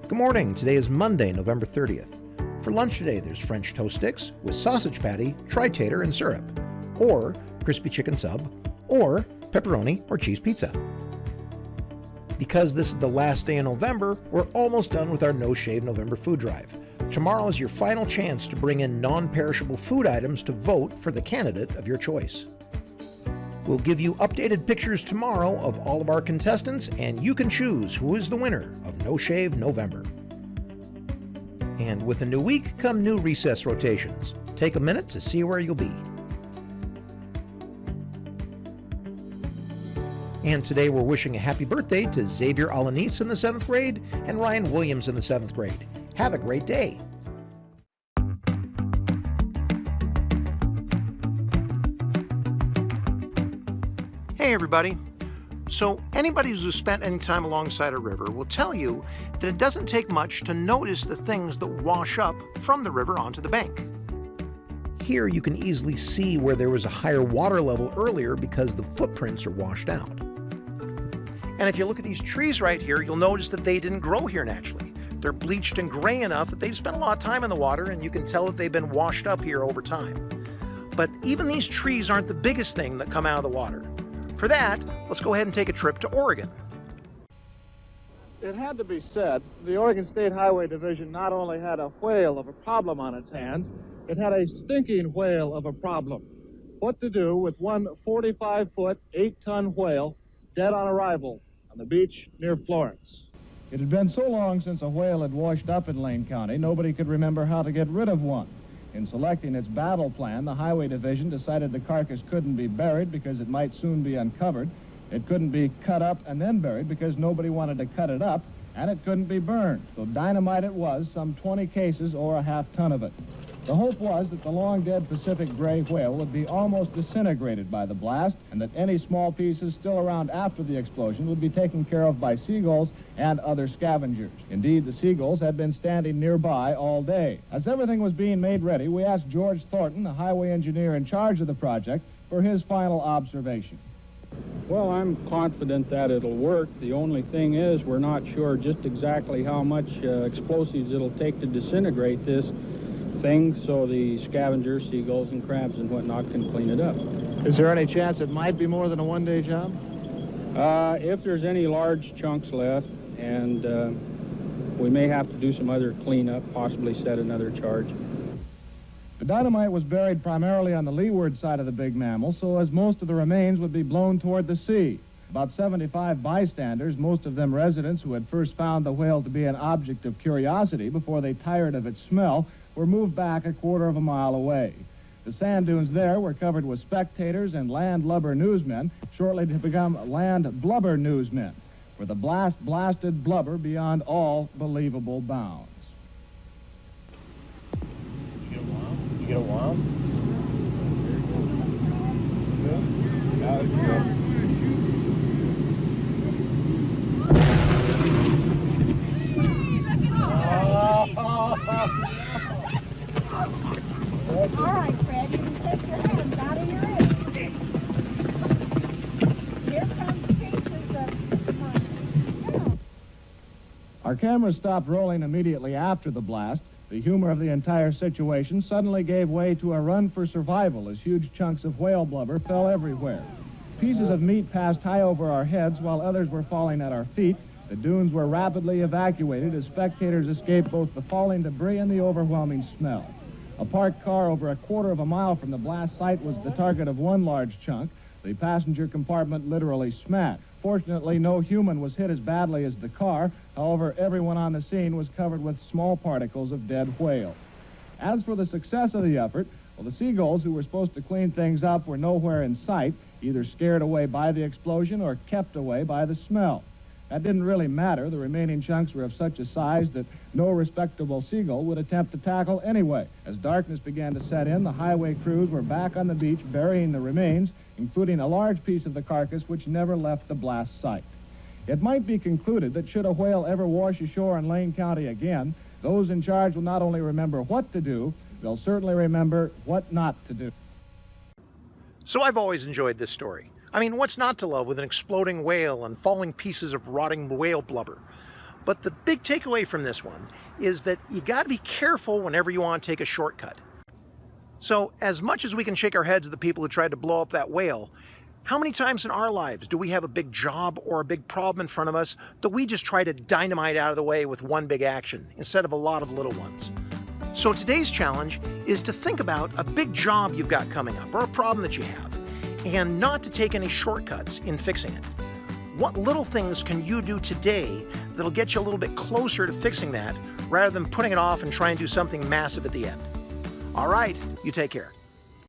Good morning. Today is Monday, November 30th. For lunch today, there's French toast sticks with sausage patty, tri-tater, and syrup, or crispy chicken sub, or pepperoni or cheese pizza. Because this is the last day in November, we're almost done with our No Shave November food drive. Tomorrow is your final chance to bring in non-perishable food items to vote for the candidate of your choice. We'll give you updated pictures tomorrow of all of our contestants, and you can choose who is the winner of No Shave November. And with a new week come new recess rotations. Take a minute to see where you'll be. And today we're wishing a happy birthday to Xavier Alanis in the 7th grade and Ryan Williams in the 7th grade. Have a great day. Hey everybody. So anybody who's spent any time alongside a river will tell you that it doesn't take much to notice the things that wash up from the river onto the bank. Here you can easily see where there was a higher water level earlier because the footprints are washed out. And if you look at these trees right here, you'll notice that they didn't grow here naturally. They're bleached and gray enough that they've spent a lot of time in the water, and you can tell that they've been washed up here over time. But even these trees aren't the biggest thing that come out of the water. For that, let's go ahead and take a trip to Oregon. It had to be said, the Oregon State Highway Division not only had a whale of a problem on its hands, it had a stinking whale of a problem. What to do with one 45-foot, 8-ton whale dead on arrival on the beach near Florence. It had been so long since a whale had washed up in Lane County, nobody could remember how to get rid of one. In selecting its battle plan, the Highway Division decided the carcass couldn't be buried because it might soon be uncovered. It couldn't be cut up and then buried because nobody wanted to cut it up, and it couldn't be burned. So dynamite it was, some 20 cases or a half-ton of it. The hope was that the long-dead Pacific gray whale would be almost disintegrated by the blast, and that any small pieces still around after the explosion would be taken care of by seagulls and other scavengers. Indeed, the seagulls had been standing nearby all day. As everything was being made ready, we asked George Thornton, the highway engineer in charge of the project, for his final observation. Well, I'm confident that it'll work. The only thing is we're not sure just exactly how much explosives it'll take to disintegrate this thing so the scavengers, seagulls, and crabs and whatnot can clean it up. Is there any chance it might be more than a one-day job? If there's any large chunks left, and we may have to do some other cleanup, possibly set another charge. The dynamite was buried primarily on the leeward side of the big mammal, so as most of the remains would be blown toward the sea. About 75 bystanders, most of them residents who had first found the whale to be an object of curiosity before they tired of its smell, were moved back a quarter of a mile away. The sand dunes there were covered with spectators and landlubber newsmen, shortly to become land blubber newsmen, for the blast blasted blubber beyond all believable bounds. Did you get a wild? Good? That was good. All right, Fred, you can take your hands out of your ears. Here comes pieces of... Our cameras stopped rolling immediately after the blast. The humor of the entire situation suddenly gave way to a run for survival as huge chunks of whale blubber fell everywhere. Pieces of meat passed high over our heads while others were falling at our feet. The dunes were rapidly evacuated as spectators escaped both the falling debris and the overwhelming smell. A parked car over a quarter of a mile from the blast site was the target of one large chunk. The passenger compartment literally smashed. Fortunately, no human was hit as badly as the car. However, everyone on the scene was covered with small particles of dead whale. As for the success of the effort, well, the seagulls who were supposed to clean things up were nowhere in sight, either scared away by the explosion or kept away by the smell. That didn't really matter. The remaining chunks were of such a size that no respectable seagull would attempt to tackle anyway. As darkness began to set in, the highway crews were back on the beach burying the remains, including a large piece of the carcass which never left the blast site. It might be concluded that should a whale ever wash ashore in Lane County again, those in charge will not only remember what to do, they'll certainly remember what not to do. So I've always enjoyed this story. I mean, what's not to love with an exploding whale and falling pieces of rotting whale blubber? But the big takeaway from this one is that you got to be careful whenever you want to take a shortcut. So as much as we can shake our heads at the people who tried to blow up that whale, how many times in our lives do we have a big job or a big problem in front of us that we just try to dynamite out of the way with one big action instead of a lot of little ones? So today's challenge is to think about a big job you've got coming up or a problem that you have, and not to take any shortcuts in fixing it. What little things can you do today that'll get you a little bit closer to fixing that rather than putting it off and trying to do something massive at the end? All right, you take care.